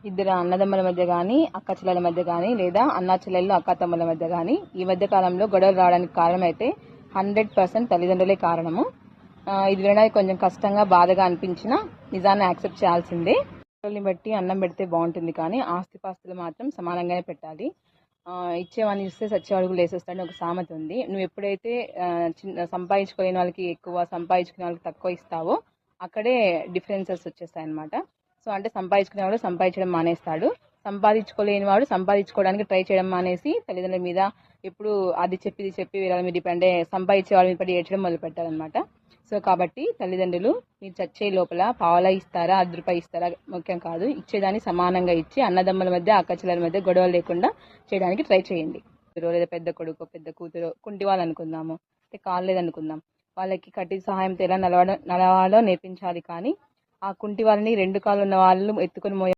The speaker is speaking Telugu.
ఇద్దరు అన్నదమ్ముల మధ్య కానీ అక్క చెల్లెల మధ్య కానీ లేదా అన్నా చెల్లెళ్ళు అక్క తమ్ముల మధ్య కానీ ఈ మధ్య కాలంలో గొడవలు రావడానికి కారణం అయితే 100% తల్లిదండ్రులే కారణము. ఇది వినడానికి కొంచెం కష్టంగా బాధగా అనిపించినా నిజాన్ని యాక్సెప్ట్ చేయాల్సిందే. పిల్లల్ని బట్టి అన్నం పెడితే బాగుంటుంది కానీ ఆస్తిపాస్తులు మాత్రం సమానంగానే పెట్టాలి. ఇచ్చేవాడిని ఇస్తే సచ్చేవాడుకు లేసేస్తాడని ఒక సామెత ఉంది. నువ్వు ఎప్పుడైతే సంపాదించుకోలేని వాళ్ళకి ఎక్కువ, సంపాదించుకునే వాళ్ళకి తక్కువ ఇస్తావో అక్కడే డిఫరెన్సెస్ వచ్చేస్తాయి అనమాట. సో అంటే సంపాదించుకునేవాడు సంపాదించడం మానేస్తాడు, సంపాదించుకోలేని వాడు సంపాదించుకోవడానికి ట్రై చేయడం మానేసి తల్లిదండ్రుల మీద ఎప్పుడు అది చెప్పి వీళ్ళ మీద డిపెండ్ సంపాదించే వాళ్ళ మీద పడి ఏడ్చడం మొదలు పెట్టారనమాట. సో కాబట్టి తల్లిదండ్రులు మీరు చచ్చే లోపల పావలా ఇస్తారా, 10 రూపాయలు ఇస్తారా ముఖ్యం కాదు, ఇచ్చేదాన్ని సమానంగా ఇచ్చి అన్నదమ్ముల మధ్య అక్క చెల్లెల మధ్య గొడవలు లేకుండా చేయడానికి ట్రై చేయండి. లేదా పెద్ద కొడుకు పెద్ద కూతురు కుంటి వాళ్ళు అనుకుందాము, అంటే కాళ్ళు లేదనుకుందాం, వాళ్ళకి కట్టి సహాయంతో ఎలా నడవాలో నేర్పించాలి. కానీ ఆ కుంటి వాళ్ళని 2 కాళ్ళు ఉన్న వాళ్ళు ఎత్తుకొని